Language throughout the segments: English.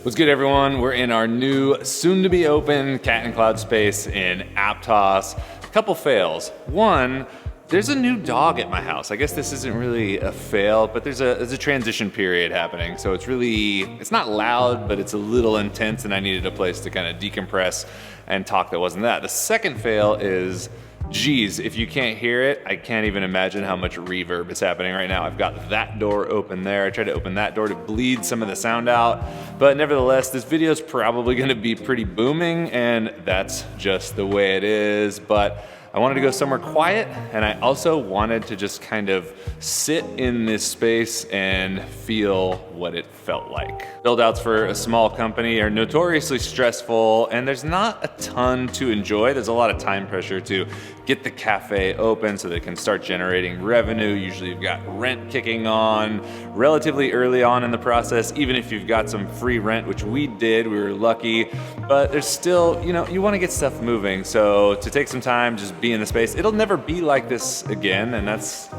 What's good, everyone? We're in our new, soon-to-be open Cat and Cloud space in Aptos. A couple fails. One, there's a new dog at my house. I guess this isn't really a fail, but there's a transition period happening. So it's not loud, but it's a little intense, and I needed a place to kind of decompress and talk that wasn't that. The second fail is, geez, if you can't hear it, I can't even imagine how much reverb is happening right now. I've got that door open there. I tried to open that door to bleed some of the sound out, but nevertheless, this video is probably gonna be pretty booming, and that's just the way it is. But I wanted to go somewhere quiet, and I also wanted to just kind of sit in this space and feel what it felt like. Build-outs for a small company are notoriously stressful, and there's not a ton to enjoy. There's a lot of time pressure to get the cafe open so that it can start generating revenue. Usually you've got rent kicking on relatively early on in the process, even if you've got some free rent, which we did, we were lucky, but there's still, you wanna get stuff moving. So to take some time, just be in the space. It'll never be like this again, and it's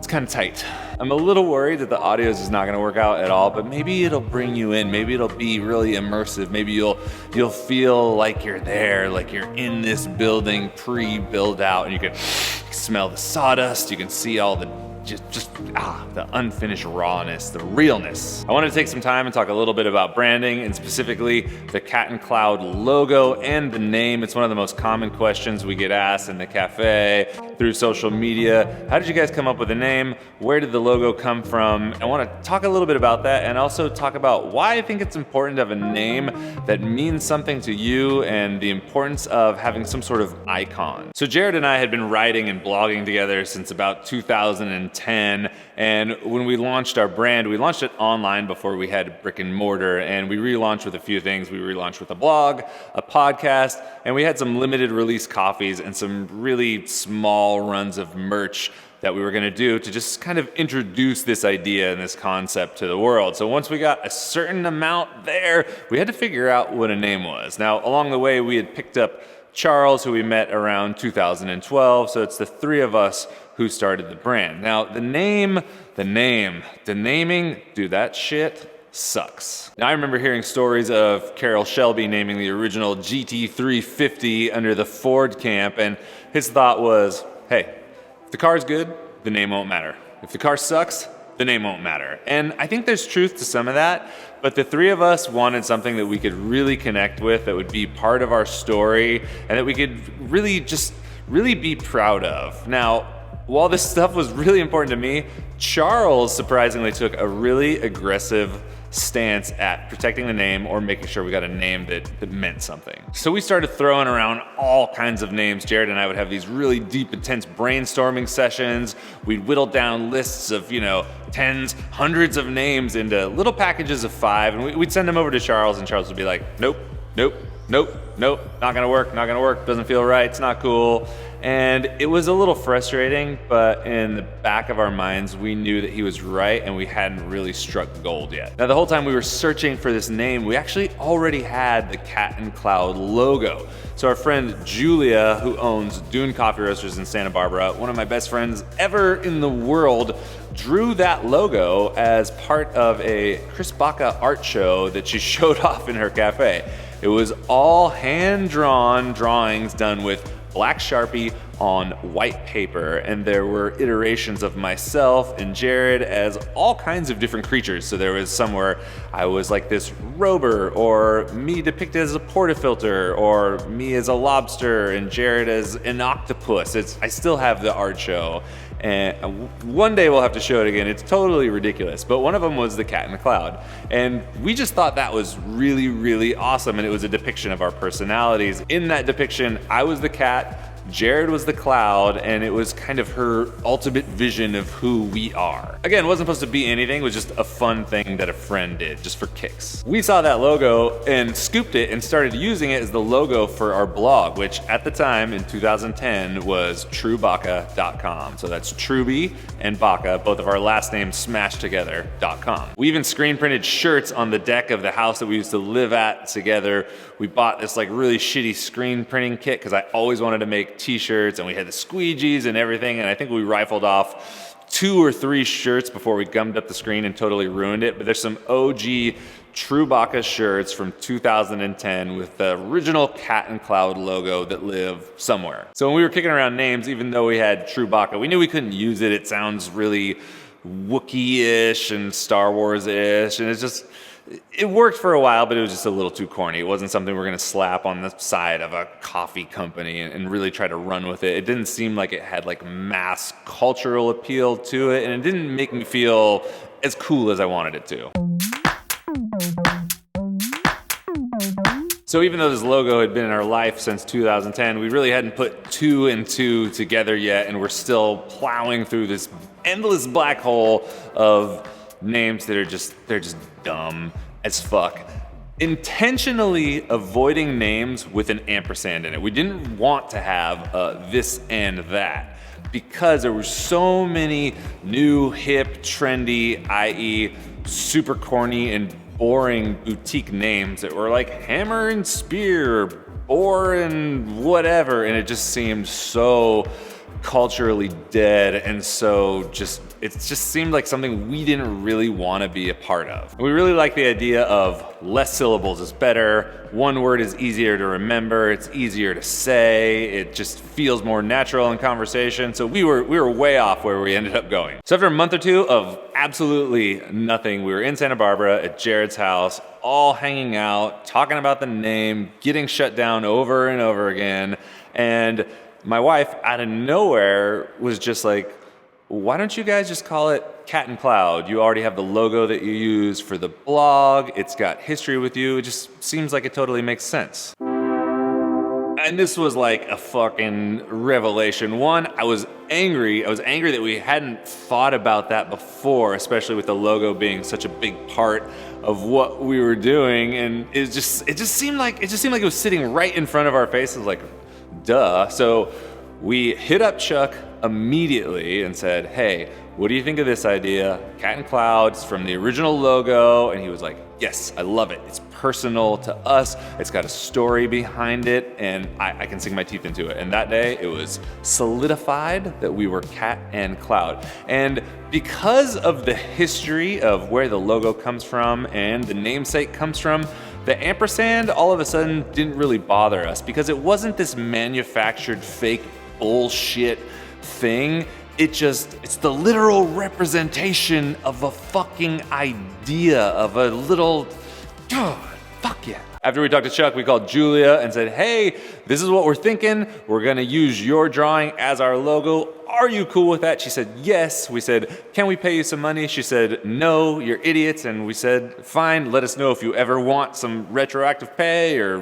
kind of tight. I'm a little worried that the audio is just not gonna work out at all, but maybe it'll bring you in. Maybe it'll be really immersive. Maybe you'll feel like you're there, like you're in this building pre-build out, and you can smell the sawdust, you can see all the the unfinished rawness, the realness. I wanted to take some time and talk a little bit about branding, and specifically the Cat and Cloud logo and the name. It's one of the most common questions we get asked in the cafe, through social media. How did you guys come up with the name? Where did the logo come from? I want to talk a little bit about that, and also talk about why I think it's important to have a name that means something to you, and the importance of having some sort of icon. So Jared and I had been writing and blogging together since about 2010, and when we launched our brand, we launched it online before we had brick and mortar, and we relaunched with a few things. We relaunched with a blog, a podcast, and we had some limited release coffees and some really small runs of merch that we were gonna do to just kind of introduce this idea and this concept to the world. So once we got a certain amount there, we had to figure out what a name was. Now, along the way, we had picked up Charles, who we met around 2012, so it's the three of us who started the brand. Now, the naming, dude, that shit sucks. Now, I remember hearing stories of Carroll Shelby naming the original GT350 under the Ford camp, and his thought was, hey, if the car's good, the name won't matter. If the car sucks, the name won't matter. And I think there's truth to some of that, but the three of us wanted something that we could really connect with, that would be part of our story, and that we could really be proud of. Now, while this stuff was really important to me, Charles surprisingly took a really aggressive stance at protecting the name, or making sure we got a name that meant something. So we started throwing around all kinds of names. Jared and I would have these really deep, intense brainstorming sessions. We'd whittle down lists of, tens, hundreds of names into little packages of 5, and we'd send them over to Charles, and Charles would be like, nope, nope, nope, nope, not gonna work, doesn't feel right, it's not cool. And it was a little frustrating, but in the back of our minds, we knew that he was right, and we hadn't really struck gold yet. Now, the whole time we were searching for this name, we actually already had the Cat and Cloud logo. So our friend Julia, who owns Dune Coffee Roasters in Santa Barbara, one of my best friends ever in the world, drew that logo as part of a Chris Baca art show that she showed off in her cafe. It was all hand-drawn drawings done with black Sharpie on white paper, and there were iterations of myself and Jared as all kinds of different creatures. So there was some where I was like this rover, or me depicted as a portafilter, or me as a lobster, and Jared as an octopus. I still have the art show, and one day we'll have to show it again. It's totally ridiculous, but one of them was the Cat in the Cloud, and we just thought that was really, really awesome, and it was a depiction of our personalities. In that depiction, I was the cat, Jared was the cloud, and it was kind of her ultimate vision of who we are. Again, it wasn't supposed to be anything, it was just a fun thing that a friend did, just for kicks. We saw that logo and scooped it and started using it as the logo for our blog, which at the time in 2010 was truebaca.com. So that's Truby and Baca, both of our last names smashed together.com. We even screen printed shirts on the deck of the house that we used to live at together. We bought this like really shitty screen printing kit because I always wanted to make t-shirts, and we had the squeegees and everything, and I think we rifled off 2 or 3 shirts before we gummed up the screen and totally ruined it. But there's some OG true Baca shirts from 2010 with the original cat and cloud logo that live somewhere. So when we were kicking around names, even though we had true Baca, we knew we couldn't use it. It sounds really Wookiee-ish and Star Wars-ish, and it worked for a while, but it was just a little too corny. It wasn't something we're gonna slap on the side of a coffee company and really try to run with it. It didn't seem like it had like mass cultural appeal to it, and it didn't make me feel as cool as I wanted it to. So even though this logo had been in our life since 2010, we really hadn't put 2 and 2 together yet, and we're still plowing through this endless black hole of names that they're just dumb as fuck. Intentionally avoiding names with an ampersand in it. We didn't want to have this and that because there were so many new, hip, trendy, i.e. super corny and boring boutique names that were like Hammer and Spear, Boar and whatever, and it just seemed so culturally dead, and so it just seemed like something we didn't really want to be a part of. We really like the idea of less syllables is better, one word is easier to remember, it's easier to say, it just feels more natural in conversation, so we were way off where we ended up going. So after a month or two of absolutely nothing, we were in Santa Barbara at Jared's house, all hanging out, talking about the name, getting shut down over and over again, and my wife, out of nowhere, was just like, why don't you guys just call it Cat and Cloud? You already have the logo that you use for the blog. It's got history with you. It just seems like it totally makes sense. And this was like a fucking revelation. One, I was angry. I was angry that we hadn't thought about that before, especially with the logo being such a big part of what we were doing. And it just seemed like it was sitting right in front of our faces, like, duh. So we hit up Chuck immediately and said, hey, what do you think of this idea? Cat and Clouds from the original logo. And he was like, yes, I love it. It's personal to us. It's got a story behind it, and I can sink my teeth into it. And that day it was solidified that we were Cat and Cloud. And because of the history of where the logo comes from and the namesake comes from, the ampersand all of a sudden didn't really bother us because it wasn't this manufactured fake bullshit thing. It's the literal representation of a fucking idea, of a little, fuck yeah. After we talked to Chuck, we called Julia and said, hey, this is what we're thinking. We're gonna use your drawing as our logo. Are you cool with that? She said, yes. We said, can we pay you some money? She said, no, you're idiots. And we said, fine, let us know if you ever want some retroactive pay or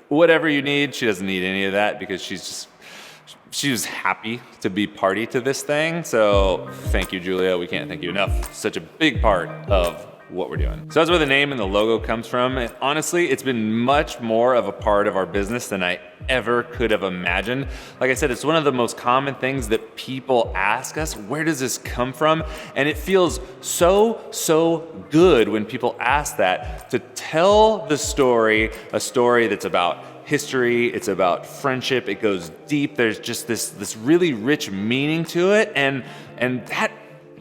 whatever you need. She doesn't need any of that because she was happy to be party to this thing. So thank you, Julia. We can't thank you enough. Such a big part of what we're doing. So that's where the name and the logo comes from. And honestly, it's been much more of a part of our business than I ever could have imagined. Like I said, it's one of the most common things that people ask us, where does this come from? And it feels so good when people ask that, to tell the story, a story that's about history, it's about friendship, it goes deep, there's just this really rich meaning to it, and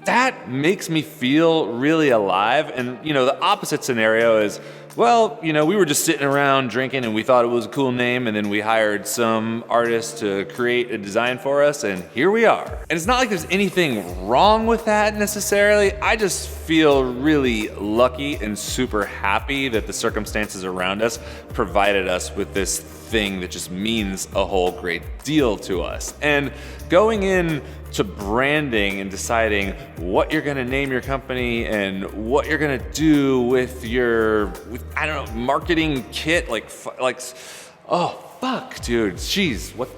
that makes me feel really alive. And the opposite scenario is, well, we were just sitting around drinking and we thought it was a cool name, and then we hired some artist to create a design for us, and here we are. And it's not like there's anything wrong with that necessarily. I just feel really lucky and super happy that the circumstances around us provided us with this thing that just means a whole great deal to us. And going in to branding and deciding what you're gonna name your company and what you're gonna do with your, I don't know, marketing kit, oh, fuck, dude, jeez, what?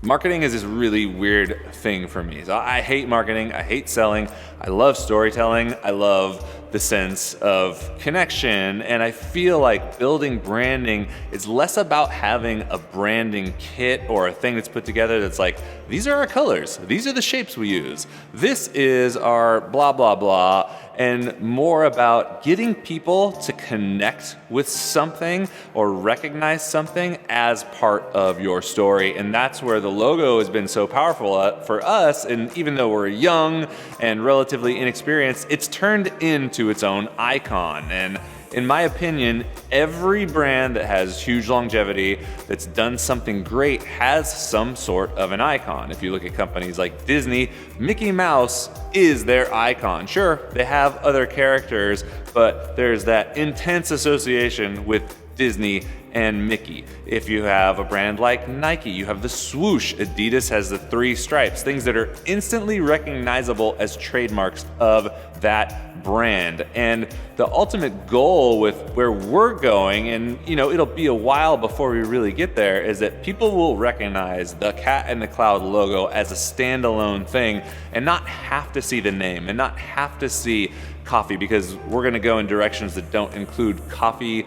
Marketing is this really weird thing for me. So I hate marketing, I hate selling, I love storytelling, I love the sense of connection, and I feel like building branding is less about having a branding kit or a thing that's put together that's like, these are our colors, these are the shapes we use, this is our blah, blah, blah, and more about getting people to connect with something or recognize something as part of your story. And that's where the logo has been so powerful for us. And even though we're young and relatively inexperienced, it's turned into its own icon. And in my opinion, every brand that has huge longevity, that's done something great, has some sort of an icon. If you look at companies like Disney, Mickey Mouse is their icon. Sure, they have other characters, but there's that intense association with Disney and Mickey. If you have a brand like Nike, you have the swoosh. Adidas has the 3 stripes, things that are instantly recognizable as trademarks of that brand. And the ultimate goal with where we're going, and it'll be a while before we really get there, is that people will recognize the Cat in the Cloud logo as a standalone thing and not have to see the name and not have to see coffee, because we're gonna go in directions that don't include coffee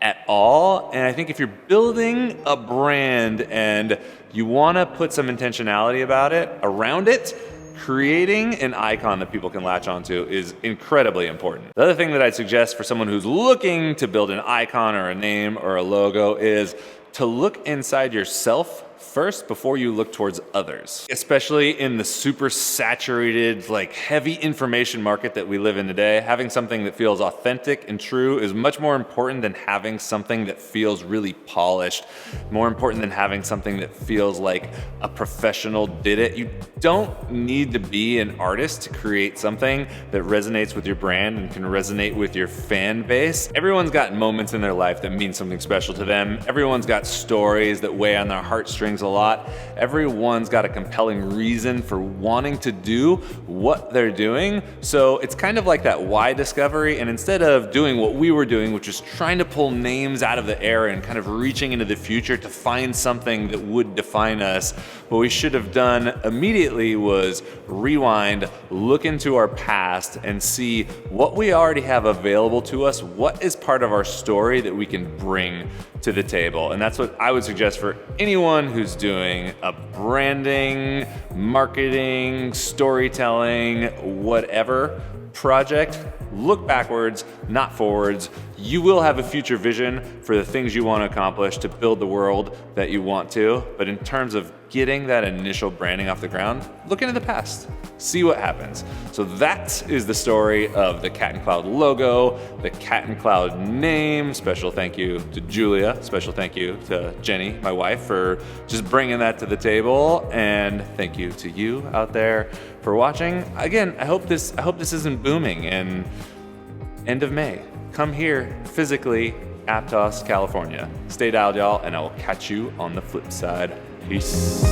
at all. And I think if you're building a brand and you want to put some intentionality around it, creating an icon that people can latch onto is incredibly important. The other thing that I'd suggest for someone who's looking to build an icon or a name or a logo is to look inside yourself first before you look towards others. Especially in the super saturated, heavy information market that we live in today, having something that feels authentic and true is much more important than having something that feels really polished, more important than having something that feels like a professional did it. You don't need to be an artist to create something that resonates with your brand and can resonate with your fan base. Everyone's got moments in their life that mean something special to them. Everyone's got stories that weigh on their heartstrings a lot. Everyone's got a compelling reason for wanting to do what they're doing. So it's kind of like that why discovery. And instead of doing what we were doing, which is trying to pull names out of the air and kind of reaching into the future to find something that would define us, what we should have done immediately was rewind, look into our past, and see what we already have available to us, what is part of our story that we can bring to the table. And that's what I would suggest for anyone who's doing a branding, marketing, storytelling, whatever project. Look backwards, not forwards. You will have a future vision for the things you want to accomplish to build the world that you want to. But in terms of getting that initial branding off the ground, look into the past, see what happens. So that is the story of the Cat and Cloud logo, the Cat and Cloud name. Special thank you to Julia. Special thank you to Jenny, my wife, for just bringing that to the table. And thank you to you out there for watching. Again, I hope this isn't booming. And end of May, come here physically, Aptos, California. Stay dialed, y'all, and I will catch you on the flip side. Peace.